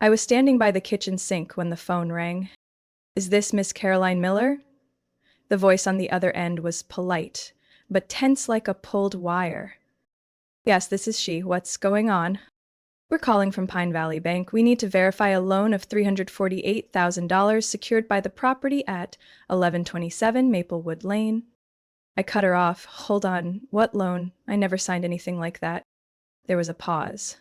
I was standing by the kitchen sink when the phone rang. Is this Miss Caroline Miller? The voice on the other end was polite, but tense like a pulled wire. Yes, this is she. What's going on? We're calling from Pine Valley Bank. We need to verify a loan of $348,000 secured by the property at 1127 Maplewood Lane. I cut her off. Hold on. What loan? I never signed anything like that. There was a pause.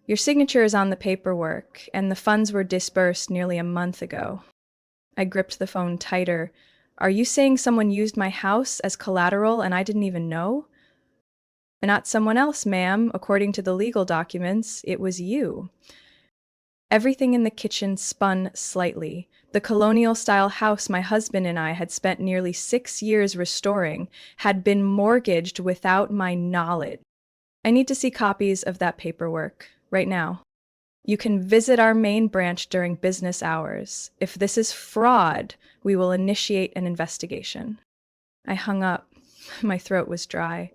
Your signature is on the paperwork, and the funds were disbursed nearly a month ago. I gripped the phone tighter. Are you saying someone used my house as collateral and I didn't even know? Not someone else, ma'am. According to the legal documents, it was you. Everything in the kitchen spun slightly. The colonial-style house my husband and I had spent nearly 6 years restoring had been mortgaged without my knowledge. I need to see copies of that paperwork, right now. You can visit our main branch during business hours. If this is fraud, we will initiate an investigation. I hung up. My throat was dry.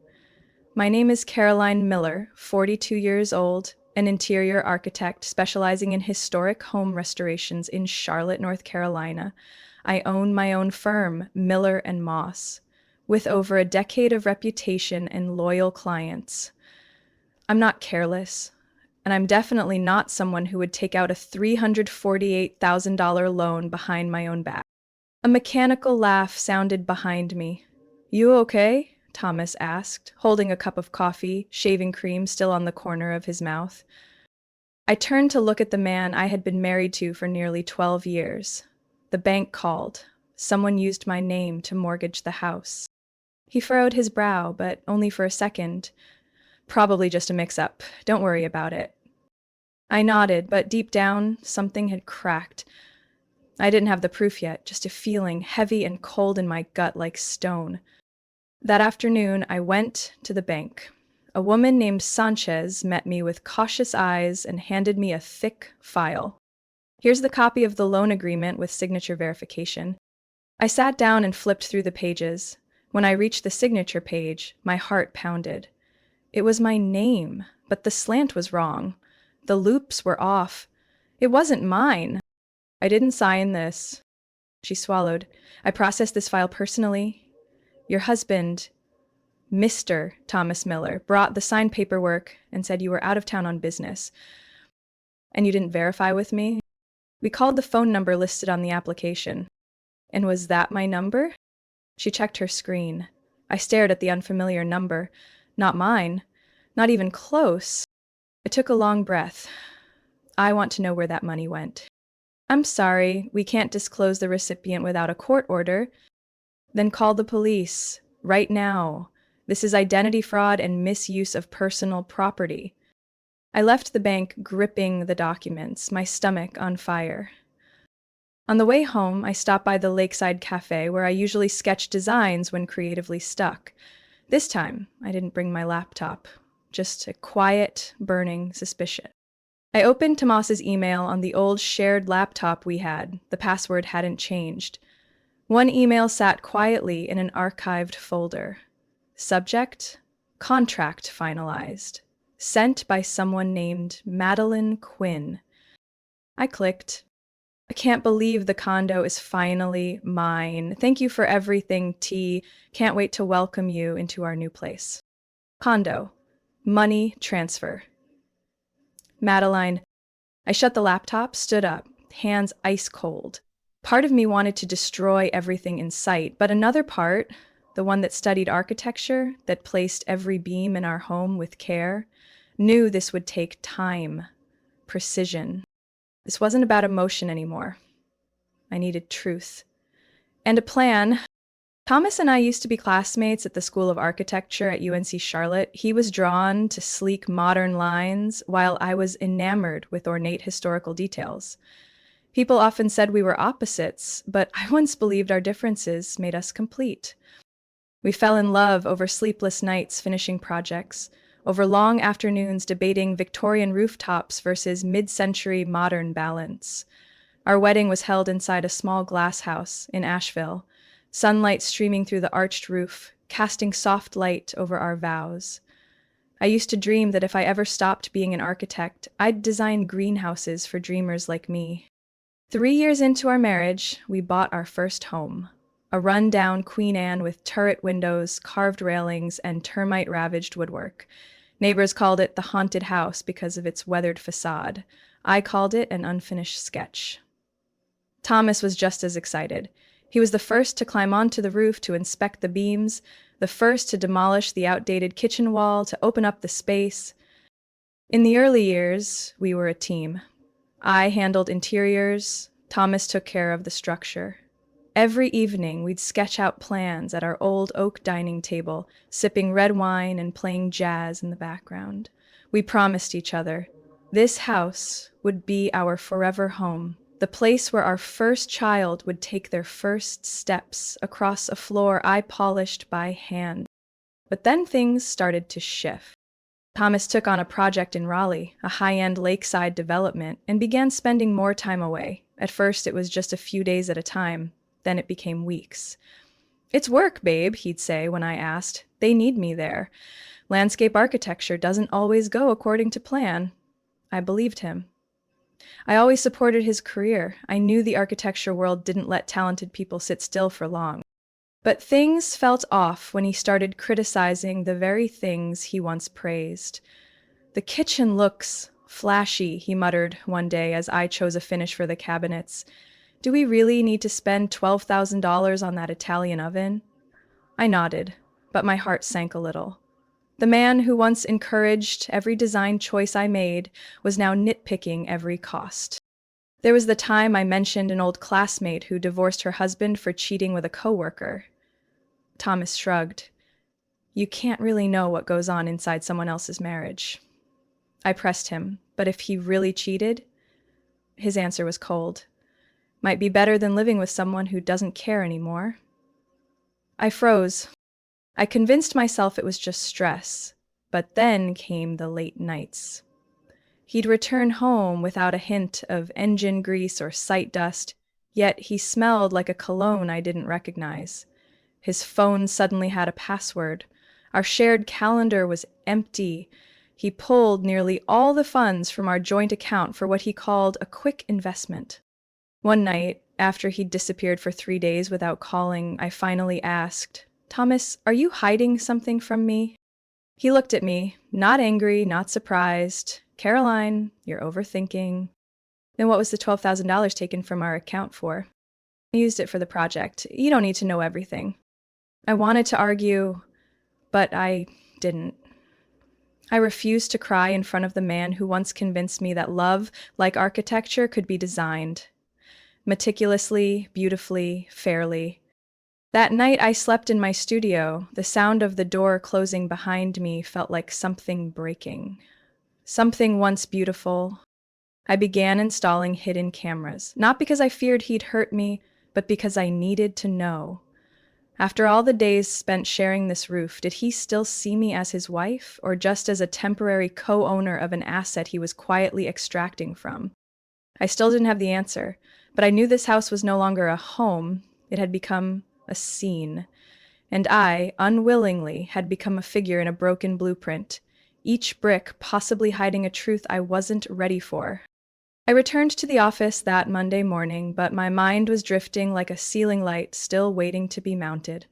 My name is Caroline Miller, 42 years old, an interior architect specializing in historic home restorations in Charlotte, North Carolina. I own my own firm, Miller and Moss, with over a decade of reputation and loyal clients. I'm not careless, and I'm definitely not someone who would take out a $348,000 loan behind my own back. A mechanical laugh sounded behind me. You okay? Thomas asked, holding a cup of coffee, shaving cream still on the corner of his mouth. I turned to look at the man I had been married to for nearly 12 years. The bank called. Someone used my name to mortgage the house. He furrowed his brow, but only for a second. Probably just a mix-up. Don't worry about it. I nodded, but deep down, something had cracked. I didn't have the proof yet, just a feeling heavy and cold in my gut like stone. That afternoon, I went to the bank. A woman named Sanchez met me with cautious eyes and handed me a thick file. Here's the copy of the loan agreement with signature verification. I sat down and flipped through the pages. When I reached the signature page, my heart pounded. It was my name, but the slant was wrong. The loops were off. It wasn't mine. I didn't sign this. She swallowed. I processed this file personally. Your husband, Mr. Thomas Miller, brought the signed paperwork and said you were out of town on business. And you didn't verify with me? We called the phone number listed on the application. And was that my number? She checked her screen. I stared at the unfamiliar number. Not mine. Not even close. I took a long breath. I want to know where that money went. I'm sorry, we can't disclose the recipient without a court order. Then call the police. Right now. This is identity fraud and misuse of personal property. I left the bank gripping the documents, my stomach on fire. On the way home, I stopped by the Lakeside Cafe where I usually sketch designs when creatively stuck. This time, I didn't bring my laptop. Just a quiet, burning suspicion. I opened Tomas's email on the old shared laptop we had. The password hadn't changed. One email sat quietly in an archived folder. Subject: contract finalized. Sent by someone named Madeline Quinn. I clicked. I can't believe the condo is finally mine. Thank you for everything, T. Can't wait to welcome you into our new place. Condo. Money transfer. Madeline. I shut the laptop, stood up, hands ice cold. Part of me wanted to destroy everything in sight, but another part, the one that studied architecture, that placed every beam in our home with care, knew this would take time, precision. This wasn't about emotion anymore. I needed truth. And a plan. Thomas and I used to be classmates at the School of Architecture at UNC Charlotte. He was drawn to sleek modern lines, while I was enamored with ornate historical details. People often said we were opposites, but I once believed our differences made us complete. We fell in love over sleepless nights finishing projects, over long afternoons debating Victorian rooftops versus mid-century modern balance. Our wedding was held inside a small glass house in Asheville, sunlight streaming through the arched roof, casting soft light over our vows. I used to dream that if I ever stopped being an architect, I'd design greenhouses for dreamers like me. 3 years into our marriage, we bought our first home. A run-down Queen Anne with turret windows, carved railings, and termite-ravaged woodwork. Neighbors called it the haunted house because of its weathered facade. I called it an unfinished sketch. Thomas was just as excited. He was the first to climb onto the roof to inspect the beams, the first to demolish the outdated kitchen wall, to open up the space. In the early years, we were a team. I handled interiors, Thomas took care of the structure. Every evening, we'd sketch out plans at our old oak dining table, sipping red wine and playing jazz in the background. We promised each other, this house would be our forever home, the place where our first child would take their first steps across a floor I polished by hand. But then things started to shift. Thomas took on a project in Raleigh, a high-end lakeside development, and began spending more time away. At first, it was just a few days at a time. Then it became weeks. "It's work, babe," he'd say when I asked. "They need me there. Landscape architecture doesn't always go according to plan." I believed him. I always supported his career. I knew the architecture world didn't let talented people sit still for long. But things felt off when he started criticizing the very things he once praised. "The kitchen looks flashy," he muttered one day as I chose a finish for the cabinets. "Do we really need to spend $12,000 on that Italian oven?" I nodded, but my heart sank a little. The man who once encouraged every design choice I made was now nitpicking every cost. There was the time I mentioned an old classmate who divorced her husband for cheating with a coworker. Thomas shrugged. "You can't really know what goes on inside someone else's marriage." I pressed him, "But if he really cheated?" His answer was cold. "Might be better than living with someone who doesn't care anymore." I froze. I convinced myself it was just stress, but then came the late nights. He'd return home without a hint of engine grease or sight dust, yet he smelled like a cologne I didn't recognize. His phone suddenly had a password. Our shared calendar was empty. He pulled nearly all the funds from our joint account for what he called a quick investment. One night, after he'd disappeared for 3 days without calling, I finally asked, "Thomas, are you hiding something from me?" He looked at me, not angry, not surprised. "Caroline, you're overthinking." "Then what was the $12,000 taken from our account for?" "I used it for the project. You don't need to know everything." I wanted to argue, but I didn't. I refused to cry in front of the man who once convinced me that love, like architecture, could be designed. Meticulously, beautifully, fairly. That night I slept in my studio. The sound of the door closing behind me felt like something breaking. Something once beautiful. I began installing hidden cameras, not because I feared he'd hurt me, but because I needed to know. After all the days spent sharing this roof, did he still see me as his wife, or just as a temporary co-owner of an asset he was quietly extracting from? I still didn't have the answer, but I knew this house was no longer a home. It had become a scene. And I, unwillingly, had become a figure in a broken blueprint, each brick possibly hiding a truth I wasn't ready for. I returned to the office that Monday morning, but my mind was drifting like a ceiling light still waiting to be mounted.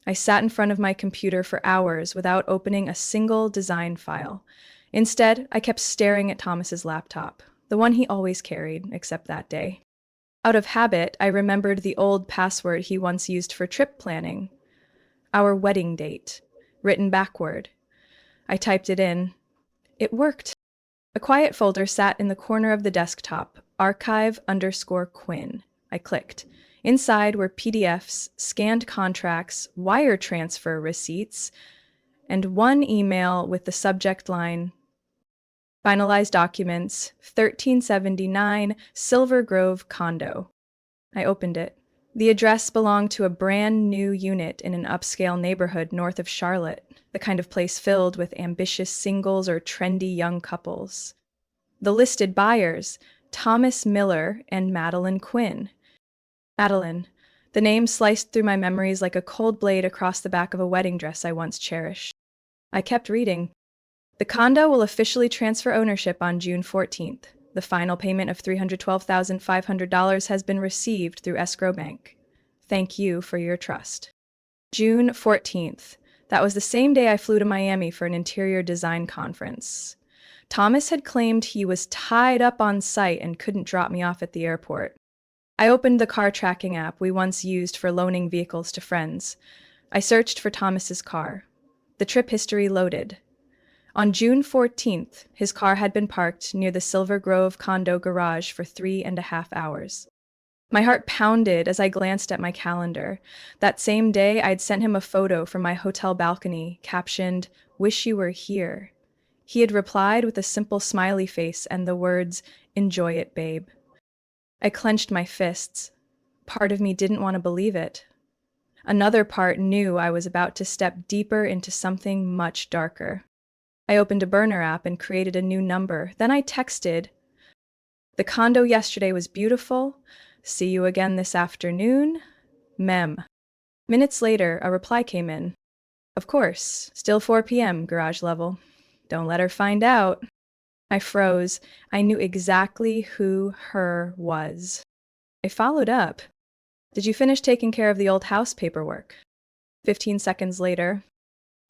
I sat in front of my computer for hours without opening a single design file. Instead, I kept staring at Thomas's laptop, the one he always carried, except that day. Out of habit, I remembered the old password he once used for trip planning. Our wedding date, written backward. I typed it in. It worked. A quiet folder sat in the corner of the desktop, archive_Quinn. I clicked. Inside were PDFs, scanned contracts, wire transfer receipts, and one email with the subject line, "Finalized documents, 1379 Silver Grove Condo." I opened it. The address belonged to a brand new unit in an upscale neighborhood north of Charlotte, the kind of place filled with ambitious singles or trendy young couples. The listed buyers, Thomas Miller and Madeline Quinn. Madeline. The name sliced through my memories like a cold blade across the back of a wedding dress I once cherished. I kept reading. The condo will officially transfer ownership on June 14th. The final payment of $312,500 has been received through escrow bank. Thank you for your trust. June 14th. That was the same day I flew to Miami for an interior design conference. Thomas had claimed he was tied up on site and couldn't drop me off at the airport. I opened the car tracking app we once used for loaning vehicles to friends. I searched for Thomas's car. The trip history loaded. On June 14th, his car had been parked near the Silver Grove condo garage for 3.5 hours. My heart pounded as I glanced at my calendar. That same day, I'd sent him a photo from my hotel balcony, captioned, "Wish you were here." He had replied with a simple smiley face and the words, "Enjoy it, babe." I clenched my fists. Part of me didn't want to believe it. Another part knew I was about to step deeper into something much darker. I opened a burner app and created a new number. Then I texted, "The condo yesterday was beautiful. See you again this afternoon. Mem." Minutes later, a reply came in. "Of course, still 4 p.m., garage level. Don't let her find out." I froze. I knew exactly who her was. I followed up. "Did you finish taking care of the old house paperwork?" 15 seconds later,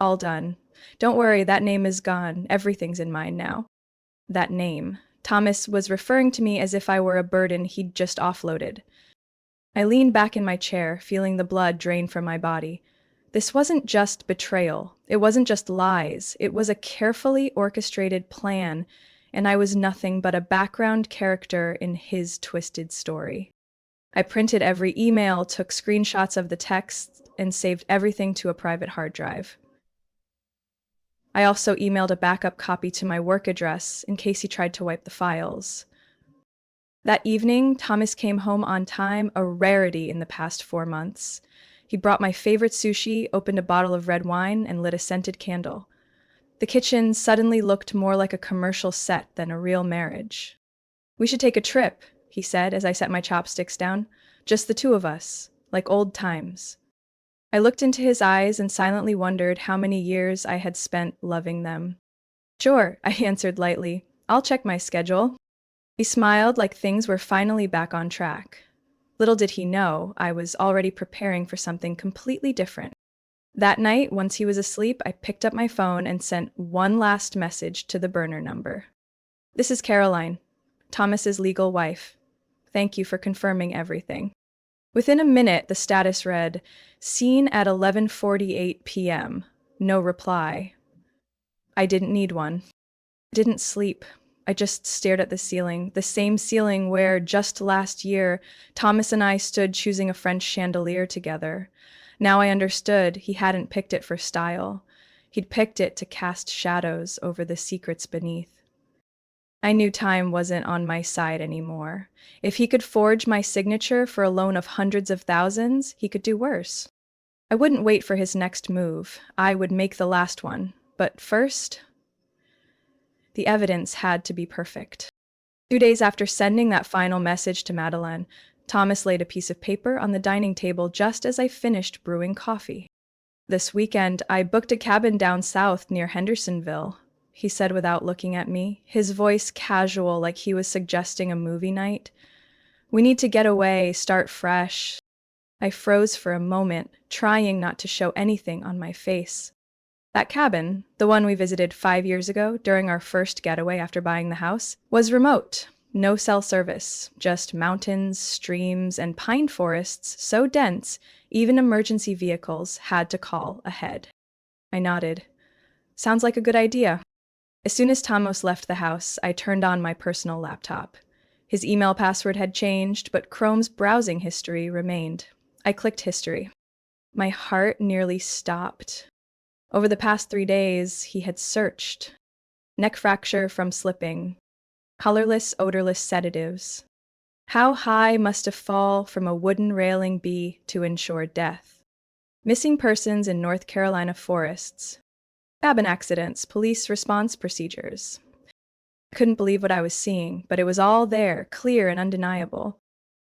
"All done. Don't worry, that name is gone. Everything's in mine now." That name. Thomas was referring to me as if I were a burden he'd just offloaded. I leaned back in my chair, feeling the blood drain from my body. This wasn't just betrayal. It wasn't just lies. It was a carefully orchestrated plan, and I was nothing but a background character in his twisted story. I printed every email, took screenshots of the text, and saved everything to a private hard drive. I also emailed a backup copy to my work address in case he tried to wipe the files. That evening, Thomas came home on time, a rarity in the past 4 months. He brought my favorite sushi, opened a bottle of red wine, and lit a scented candle. The kitchen suddenly looked more like a commercial set than a real marriage. "We should take a trip," he said as I set my chopsticks down. "Just the two of us, like old times." I looked into his eyes and silently wondered how many years I had spent loving them. "Sure," I answered lightly. "I'll check my schedule." He smiled like things were finally back on track. Little did he know, I was already preparing for something completely different. That night, once he was asleep, I picked up my phone and sent one last message to the burner number. "This is Caroline, Thomas's legal wife. Thank you for confirming everything." Within a minute, the status read, "Seen at 11:48 p.m. No reply." I didn't need one. I didn't sleep. I just stared at the ceiling, the same ceiling where, just last year, Thomas and I stood choosing a French chandelier together. Now I understood he hadn't picked it for style. He'd picked it to cast shadows over the secrets beneath. I knew time wasn't on my side anymore. If he could forge my signature for a loan of hundreds of thousands, he could do worse. I wouldn't wait for his next move. I would make the last one. But first, the evidence had to be perfect. 2 days after sending that final message to Madeleine, Thomas laid a piece of paper on the dining table just as I finished brewing coffee. "This weekend, I booked a cabin down south near Hendersonville," he said without looking at me, his voice casual like he was suggesting a movie night. "We need to get away, start fresh." I froze for a moment, trying not to show anything on my face. That cabin, the one we visited 5 years ago during our first getaway after buying the house, was remote. No cell service, just mountains, streams, and pine forests so dense even emergency vehicles had to call ahead. I nodded. "Sounds like a good idea." As soon as Thomas left the house, I turned on my personal laptop. His email password had changed, but Chrome's browsing history remained. I clicked history. My heart nearly stopped. Over the past 3 days, he had searched. Neck fracture from slipping. Colorless, odorless sedatives. How high must a fall from a wooden railing be to ensure death? Missing persons in North Carolina forests. Cabin accidents, police response procedures. I couldn't believe what I was seeing, but it was all there, clear and undeniable.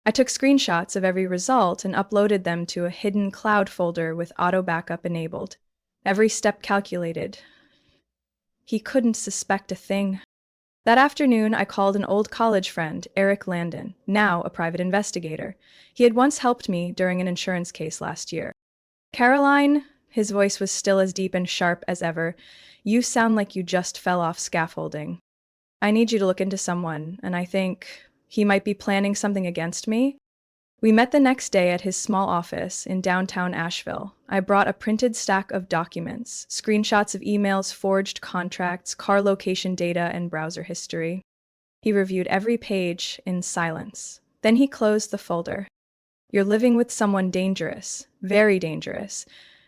I took screenshots of every result and uploaded them to a hidden cloud folder with auto backup enabled. Every step calculated. He couldn't suspect a thing. That afternoon, I called an old college friend, Eric Landon, now a private investigator. He had once helped me during an insurance case last year. Caroline, his voice was still as deep and sharp as ever, you sound like you just fell off scaffolding. I need you to look into someone, and I think he might be planning something against me. We met the next day at his small office in downtown Asheville. I brought a printed stack of documents, screenshots of emails, forged contracts, car location data, and browser history. He reviewed every page in silence. Then he closed the folder. You're living with someone dangerous, very dangerous.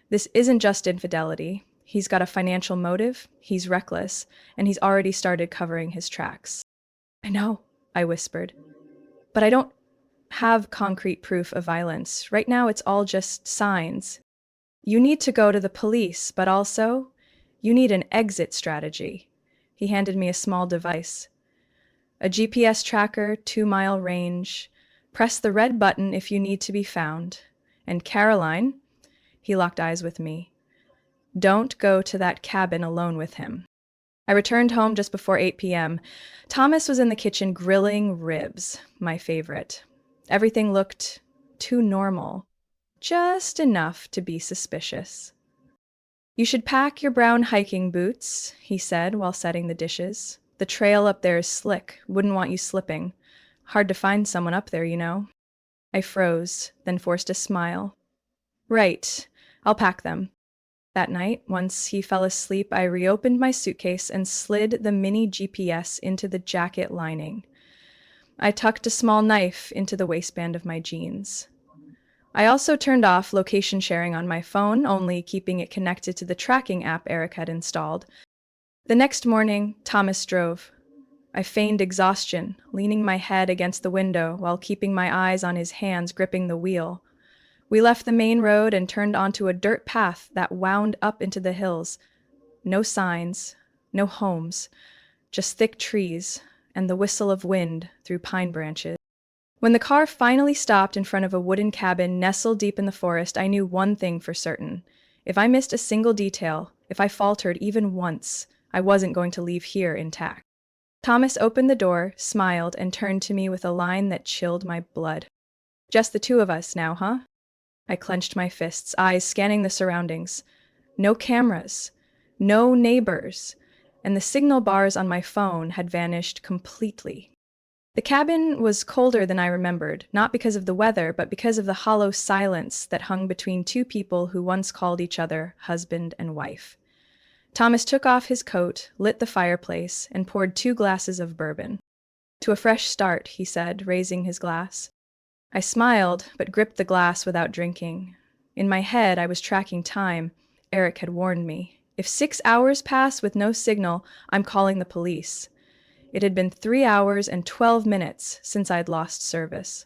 This isn't just infidelity. He's got a financial motive, he's reckless, and he's already started covering his tracks. I know, I whispered. But I don't have concrete proof of violence. Right now, it's all just signs. You need to go to the police, but also, you need an exit strategy. He handed me a small device. A GPS tracker, 2-mile range. Press the red button if you need to be found. And Caroline, he locked eyes with me. Don't go to that cabin alone with him. I returned home just before 8 p.m. Thomas was in the kitchen grilling ribs, my favorite. Everything looked too normal, just enough to be suspicious. You should pack your brown hiking boots, he said while setting the dishes. The trail up there is slick, wouldn't want you slipping. Hard to find someone up there, you know. I froze, then forced a smile. Right, I'll pack them. That night, once he fell asleep, I reopened my suitcase and slid the mini GPS into the jacket lining. I tucked a small knife into the waistband of my jeans. I also turned off location sharing on my phone, only keeping it connected to the tracking app Eric had installed. The next morning, Thomas drove. I feigned exhaustion, leaning my head against the window while keeping my eyes on his hands gripping the wheel. We left the main road and turned onto a dirt path that wound up into the hills. No signs, no homes, just thick trees and the whistle of wind through pine branches. When the car finally stopped in front of a wooden cabin nestled deep in the forest, I knew one thing for certain. If I missed a single detail, if I faltered even once, I wasn't going to leave here intact. Thomas opened the door, smiled, and turned to me with a line that chilled my blood. Just the two of us now, huh? I clenched my fists, eyes scanning the surroundings. No cameras, no neighbors, and the signal bars on my phone had vanished completely. The cabin was colder than I remembered, not because of the weather, but because of the hollow silence that hung between two people who once called each other husband and wife. Thomas took off his coat, lit the fireplace, and poured 2 glasses of bourbon. To a fresh start, he said, raising his glass. I smiled, but gripped the glass without drinking. In my head, I was tracking time. Eric had warned me. If 6 hours pass with no signal, I'm calling the police. It had been 3 hours and 12 minutes since I'd lost service.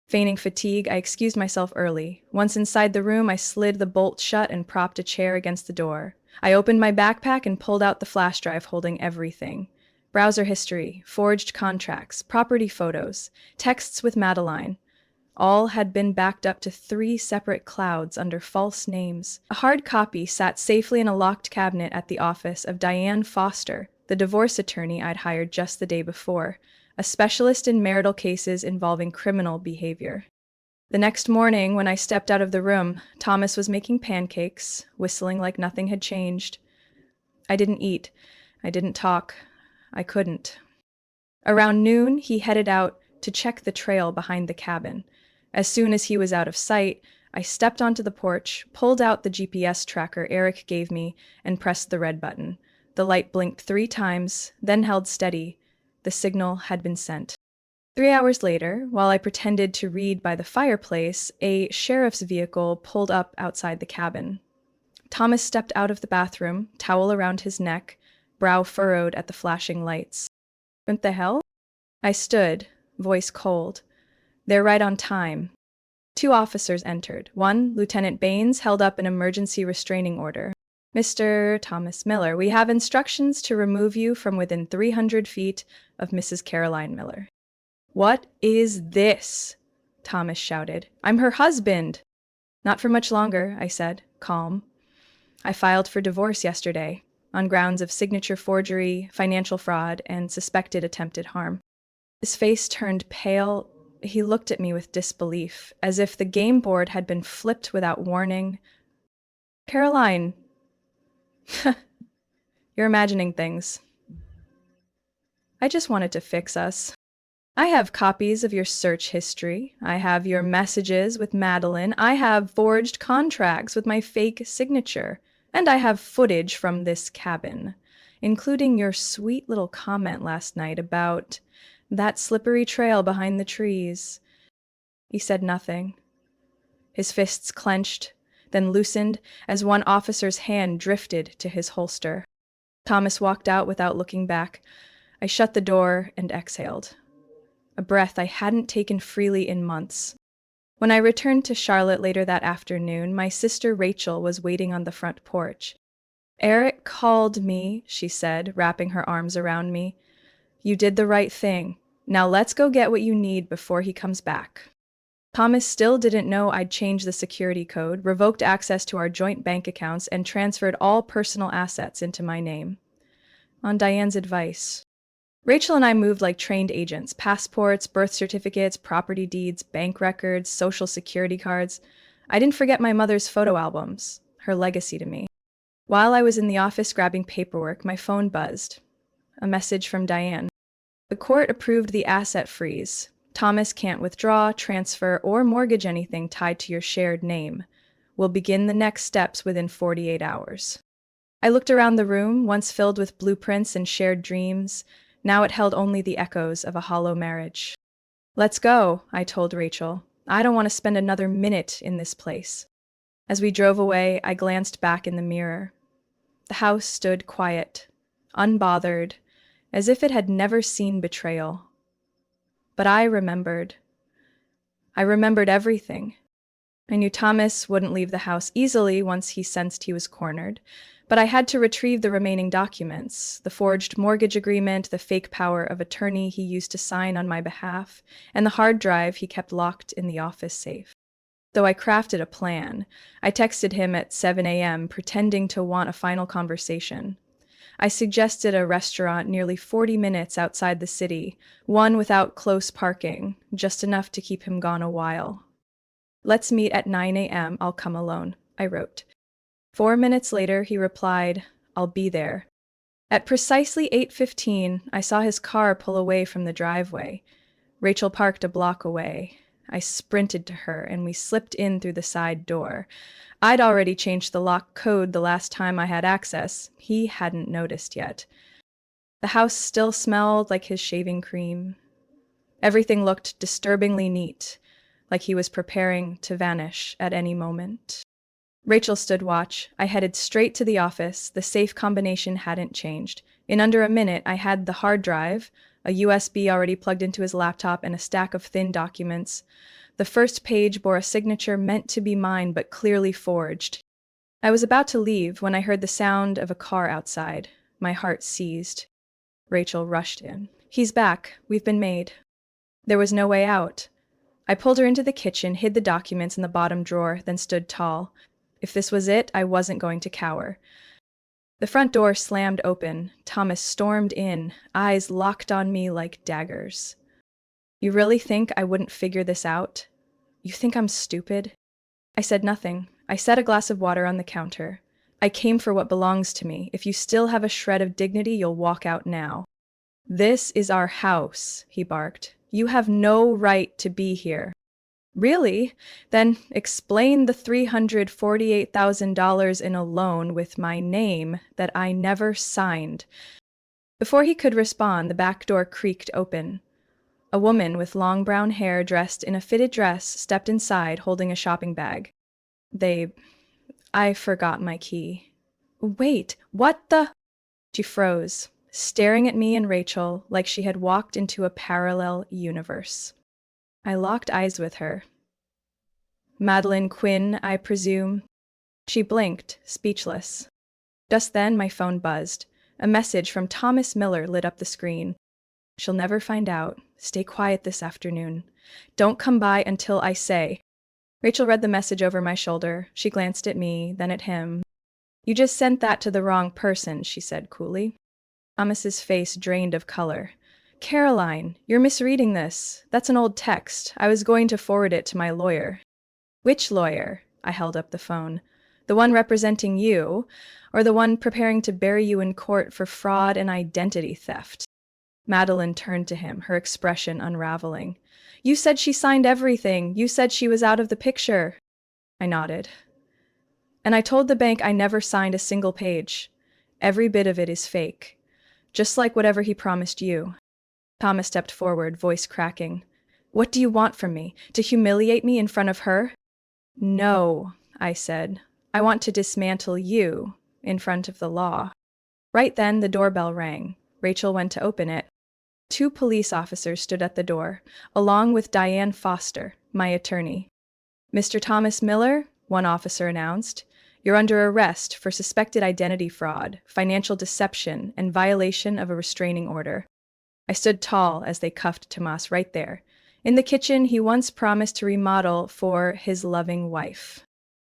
Feigning fatigue, I excused myself early. Once inside the room, I slid the bolt shut and propped a chair against the door. I opened my backpack and pulled out the flash drive holding everything. Browser history, forged contracts, property photos, texts with Madeline. All had been backed up to 3 separate clouds under false names. A hard copy sat safely in a locked cabinet at the office of Diane Foster, the divorce attorney I'd hired just the day before, a specialist in marital cases involving criminal behavior. The next morning, when I stepped out of the room, Thomas was making pancakes, whistling like nothing had changed. I didn't eat. I didn't talk. I couldn't. Around noon, he headed out to check the trail behind the cabin. As soon as he was out of sight, I stepped onto the porch, pulled out the GPS tracker Eric gave me, and pressed the red button. The light blinked 3 times, then held steady. The signal had been sent. 3 hours later, while I pretended to read by the fireplace, a sheriff's vehicle pulled up outside the cabin. Thomas stepped out of the bathroom, towel around his neck, brow furrowed at the flashing lights. What the hell? I stood, voice cold. They're right on time. 2 officers entered. One, Lieutenant Baines, held up an emergency restraining order. Mr. Thomas Miller, we have instructions to remove you from within 300 feet of Mrs. Caroline Miller. What is this? Thomas shouted. I'm her husband. Not for much longer, I said, calm. I filed for divorce yesterday. on grounds of signature forgery, financial fraud, and suspected attempted harm. His face turned pale. He looked at me with disbelief, as if the game board had been flipped without warning. Caroline, you're imagining things. I just wanted to fix us. I have copies of your search history. I have your messages with Madeline. I have forged contracts with my fake signature. And I have footage from this cabin, including your sweet little comment last night about that slippery trail behind the trees. He said nothing. His fists clenched, then loosened as one officer's hand drifted to his holster. Thomas walked out without looking back. I shut the door and exhaled. A breath I hadn't taken freely in months. When I returned to Charlotte later that afternoon, my sister Rachel was waiting on the front porch. "Eric called me," she said, wrapping her arms around me. "You did the right thing. Now let's go get what you need before he comes back." Thomas still didn't know I'd changed the security code, revoked access to our joint bank accounts, and transferred all personal assets into my name. On Diane's advice, Rachel and I moved like trained agents: passports, birth certificates, property deeds, bank records, social security cards. I didn't forget my mother's photo albums, her legacy to me. While I was in the office grabbing paperwork, my phone buzzed. A message from Diane. "The court approved the asset freeze. Thomas can't withdraw, transfer, or mortgage anything tied to your shared name. We'll begin the next steps within 48 hours. I looked around the room, once filled with blueprints and shared dreams. Now it held only the echoes of a hollow marriage. "Let's go," I told Rachel. "I don't want to spend another minute in this place." As we drove away, I glanced back in the mirror. The house stood quiet, unbothered, as if it had never seen betrayal. But I remembered. I remembered everything. I knew Thomas wouldn't leave the house easily once he sensed he was cornered, but I had to retrieve the remaining documents: the forged mortgage agreement, the fake power of attorney he used to sign on my behalf, and the hard drive he kept locked in the office safe. Though I crafted a plan, I texted him at 7 a.m., pretending to want a final conversation. I suggested a restaurant nearly 40 minutes outside the city, one without close parking, just enough to keep him gone a while. "Let's meet at 9 a.m., I'll come alone," I wrote. 4 minutes later, he replied, "I'll be there." At precisely 8:15, I saw his car pull away from the driveway. Rachel parked a block away. I sprinted to her, and we slipped in through the side door. I'd already changed the lock code the last time I had access. He hadn't noticed yet. The house still smelled like his shaving cream. Everything looked disturbingly neat, like he was preparing to vanish at any moment. Rachel stood watch. I headed straight to the office. The safe combination hadn't changed. In under a minute, I had the hard drive, a USB already plugged into his laptop, and a stack of thin documents. The first page bore a signature meant to be mine, but clearly forged. I was about to leave when I heard the sound of a car outside. My heart seized. Rachel rushed in. "He's back. We've been made." There was no way out. I pulled her into the kitchen, hid the documents in the bottom drawer, then stood tall. If this was it, I wasn't going to cower. The front door slammed open. Thomas stormed in, eyes locked on me like daggers. "You really think I wouldn't figure this out? You think I'm stupid?" I said nothing. I set a glass of water on the counter. "I came for what belongs to me. If you still have a shred of dignity, you'll walk out now." "This is our house," he barked. "You have no right to be here." "Really? Then explain the $348,000 in a loan with my name that I never signed." Before he could respond, the back door creaked open. A woman with long brown hair dressed in a fitted dress stepped inside holding a shopping bag. I forgot my key." "Wait, what the?" She froze, staring at me and Rachel like she had walked into a parallel universe. I locked eyes with her. "Madeline Quinn, I presume?" She blinked, speechless. Just then, my phone buzzed. A message from Thomas Miller lit up the screen. "She'll never find out. Stay quiet this afternoon. Don't come by until I say." Rachel read the message over my shoulder. She glanced at me, then at him. You just sent that to the wrong person, she said coolly. Thomas's face drained of color. Caroline, you're misreading this. That's an old text. I was going to forward it to my lawyer. Which lawyer? I held up the phone. The one representing you, or the one preparing to bury you in court for fraud and identity theft? Madeline turned to him, her expression unraveling. You said she signed everything. You said she was out of the picture. I nodded. And I told the bank I never signed a single page. Every bit of it is fake. Just like whatever he promised you. Thomas stepped forward, voice cracking. What do you want from me? To humiliate me in front of her? No, I said. I want to dismantle you in front of the law. Right then, the doorbell rang. Rachel went to open it. 2 police officers stood at the door, along with Diane Foster, my attorney. Mr. Thomas Miller, one officer announced, you're under arrest for suspected identity fraud, financial deception, and violation of a restraining order. I stood tall as they cuffed Tomas right there. In the kitchen he once promised to remodel for his loving wife.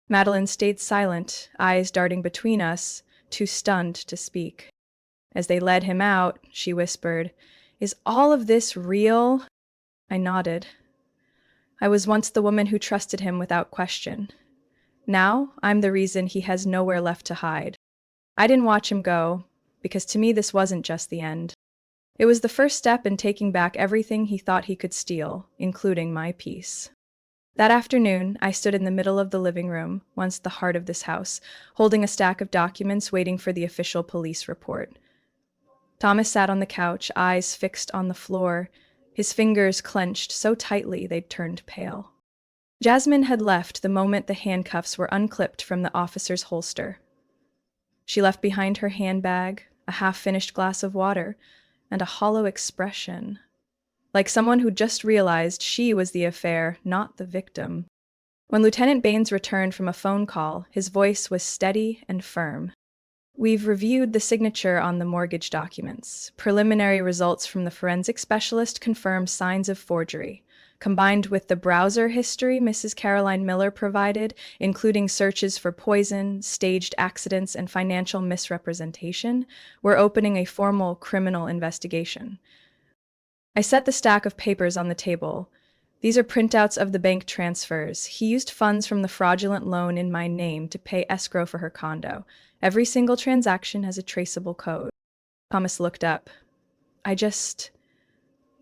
Madeline stayed silent, eyes darting between us, too stunned to speak. As they led him out, she whispered, Is all of this real? I nodded. I was once the woman who trusted him without question. Now, I'm the reason he has nowhere left to hide. I didn't watch him go, because to me this wasn't just the end. It was the first step in taking back everything he thought he could steal, including my peace. That afternoon, I stood in the middle of the living room, once the heart of this house, holding a stack of documents waiting for the official police report. Thomas sat on the couch, eyes fixed on the floor, his fingers clenched so tightly they'd turned pale. Jasmine had left the moment the handcuffs were unclipped from the officer's holster. She left behind her handbag, a half-finished glass of water, and a hollow expression, like someone who just realized she was the affair, not the victim. When Lieutenant Baines returned from a phone call, his voice was steady and firm. We've reviewed the signature on the mortgage documents. Preliminary results from the forensic specialist confirm signs of forgery. Combined with the browser history Mrs. Caroline Miller provided, including searches for poison, staged accidents, and financial misrepresentation, we're opening a formal criminal investigation. I set the stack of papers on the table. These are printouts of the bank transfers. He used funds from the fraudulent loan in my name to pay escrow for her condo. Every single transaction has a traceable code. Thomas looked up. I just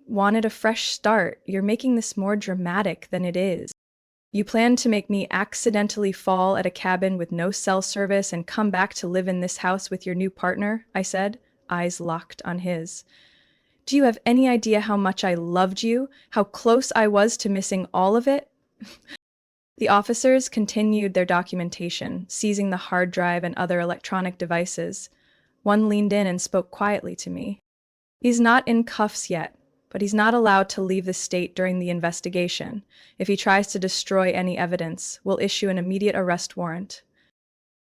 wanted a fresh start. You're making this more dramatic than it is. You plan to make me accidentally fall at a cabin with no cell service and come back to live in this house with your new partner, I said, eyes locked on his. Do you have any idea how much I loved you? How close I was to missing all of it? The officers continued their documentation, seizing the hard drive and other electronic devices. One leaned in and spoke quietly to me. He's not in cuffs yet, but he's not allowed to leave the state during the investigation. If he tries to destroy any evidence, we'll issue an immediate arrest warrant.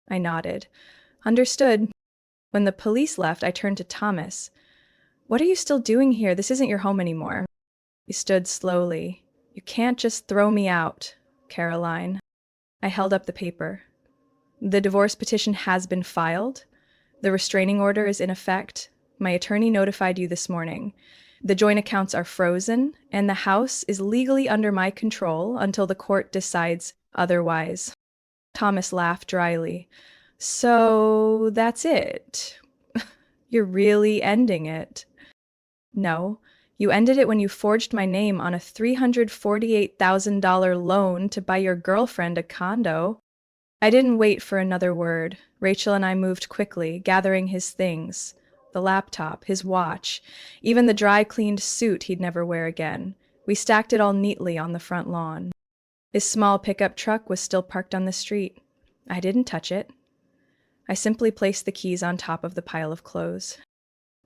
I nodded. Understood. When the police left, I turned to Thomas. What are you still doing here? This isn't your home anymore. He stood slowly. You can't just throw me out, Caroline. I held up the paper. The divorce petition has been filed. The restraining order is in effect. My attorney notified you this morning. The joint accounts are frozen, and the house is legally under my control until the court decides otherwise. Thomas laughed dryly. So that's it. You're really ending it. No, you ended it when you forged my name on a $348,000 loan to buy your girlfriend a condo. I didn't wait for another word. Rachel and I moved quickly, gathering his things. The laptop, his watch, even the dry-cleaned suit he'd never wear again. We stacked it all neatly on the front lawn. His small pickup truck was still parked on the street. I didn't touch it. I simply placed the keys on top of the pile of clothes.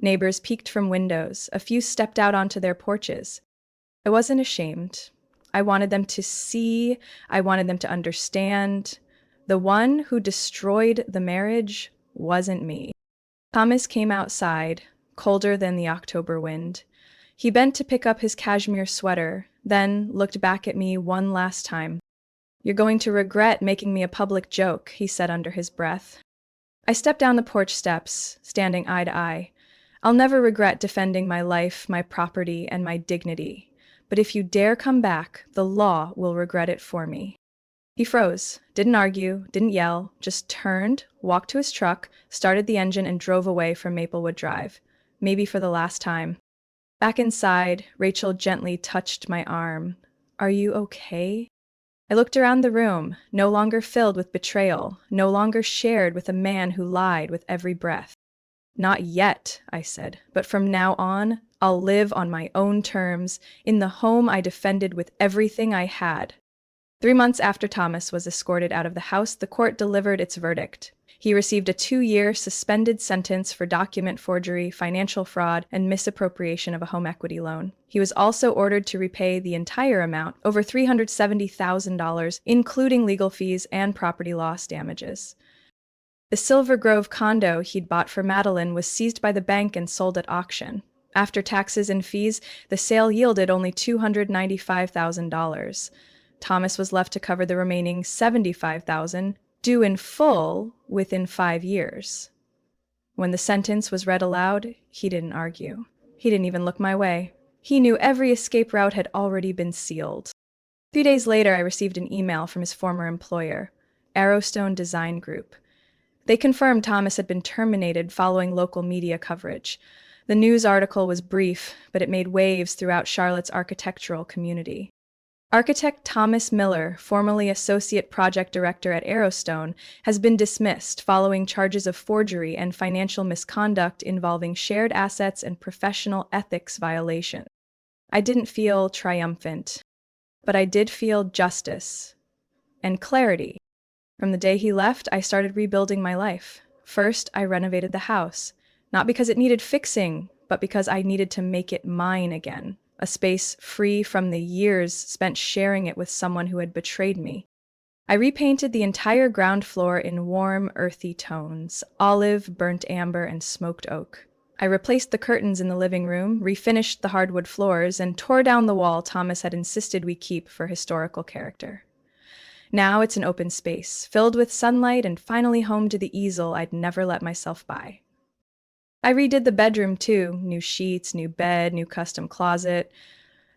Neighbors peeked from windows. A few stepped out onto their porches. I wasn't ashamed. I wanted them to see. I wanted them to understand. The one who destroyed the marriage wasn't me. Thomas came outside, colder than the October wind. He bent to pick up his cashmere sweater, then looked back at me one last time. You're going to regret making me a public joke, he said under his breath. I stepped down the porch steps, standing eye to eye. I'll never regret defending my life, my property, and my dignity. But if you dare come back, the law will regret it for me. He froze, didn't argue, didn't yell, just turned, walked to his truck, started the engine, and drove away from Maplewood Drive. Maybe for the last time. Back inside, Rachel gently touched my arm. Are you okay? I looked around the room, no longer filled with betrayal, no longer shared with a man who lied with every breath. Not yet, I said, but from now on, I'll live on my own terms, in the home I defended with everything I had. 3 months after Thomas was escorted out of the house, the court delivered its verdict. He received a 2-year suspended sentence for document forgery, financial fraud, and misappropriation of a home equity loan. He was also ordered to repay the entire amount, over $370,000, including legal fees and property loss damages. The Silver Grove condo he'd bought for Madeline was seized by the bank and sold at auction. After taxes and fees, the sale yielded only $295,000. Thomas was left to cover the remaining $75,000, due in full within 5 years. When the sentence was read aloud, he didn't argue. He didn't even look my way. He knew every escape route had already been sealed. 3 days later, I received an email from his former employer, Arrowstone Design Group. They confirmed Thomas had been terminated following local media coverage. The news article was brief, but it made waves throughout Charlotte's architectural community. Architect Thomas Miller, formerly Associate Project Director at Arrowstone, has been dismissed following charges of forgery and financial misconduct involving shared assets and professional ethics violations. I didn't feel triumphant, but I did feel justice and clarity. From the day he left, I started rebuilding my life. First, I renovated the house, not because it needed fixing, but because I needed to make it mine again. A space free from the years spent sharing it with someone who had betrayed me. I repainted the entire ground floor in warm, earthy tones, olive, burnt amber, and smoked oak. I replaced the curtains in the living room, refinished the hardwood floors, and tore down the wall Thomas had insisted we keep for historical character. Now it's an open space, filled with sunlight and finally home to the easel I'd never let myself buy. I redid the bedroom too, new sheets, new bed, new custom closet.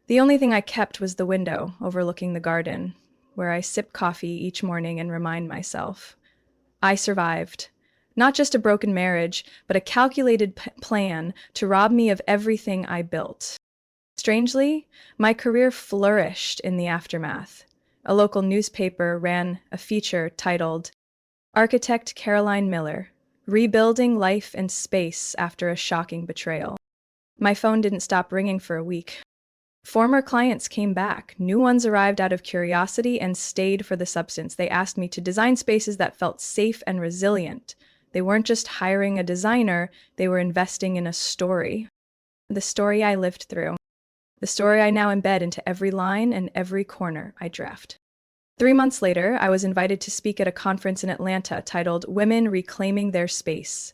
The only thing I kept was the window overlooking the garden, where I sip coffee each morning and remind myself. I survived. Not just a broken marriage, but a calculated plan to rob me of everything I built. Strangely, my career flourished in the aftermath. A local newspaper ran a feature titled, Architect Caroline Miller, Rebuilding Life and Space After a Shocking Betrayal. My phone didn't stop ringing for a week. Former clients came back. New ones arrived out of curiosity and stayed for the substance. They asked me to design spaces that felt safe and resilient. They weren't just hiring a designer, they were investing in a story. The story I lived through. The story I now embed into every line and every corner I draft. 3 months later, I was invited to speak at a conference in Atlanta titled Women Reclaiming Their Space.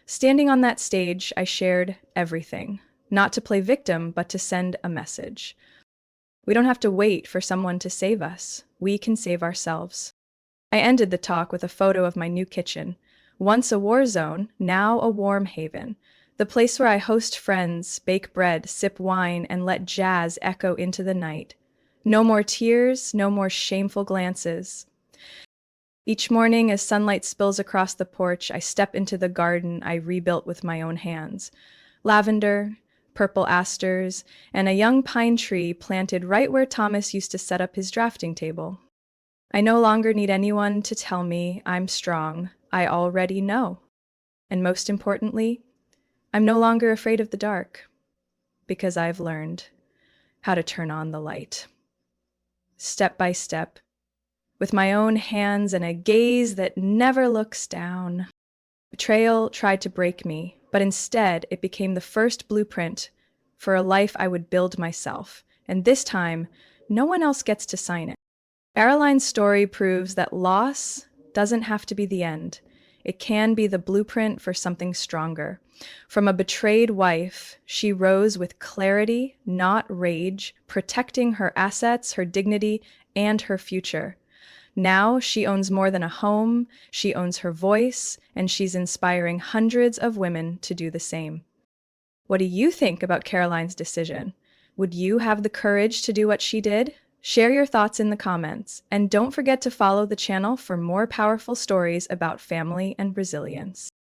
Standing on that stage, I shared everything. Not to play victim, but to send a message. We don't have to wait for someone to save us. We can save ourselves. I ended the talk with a photo of my new kitchen. Once a war zone, now a warm haven. The place where I host friends, bake bread, sip wine, and let jazz echo into the night. No more tears, no more shameful glances. Each morning, as sunlight spills across the porch, I step into the garden I rebuilt with my own hands. Lavender, purple asters, and a young pine tree planted right where Thomas used to set up his drafting table. I no longer need anyone to tell me I'm strong. I already know. And most importantly, I'm no longer afraid of the dark, because I've learned how to turn on the light. Step by step, with my own hands and a gaze that never looks down. Betrayal tried to break me, but instead it became the first blueprint for a life I would build myself, and this time, no one else gets to sign it. Caroline's story proves that loss doesn't have to be the end. It can be the blueprint for something stronger. From a betrayed wife, she rose with clarity, not rage, protecting her assets, her dignity, and her future. Now she owns more than a home, she owns her voice, and she's inspiring hundreds of women to do the same. What do you think about Caroline's decision? Would you have the courage to do what she did? Share your thoughts in the comments, and don't forget to follow the channel for more powerful stories about family and resilience.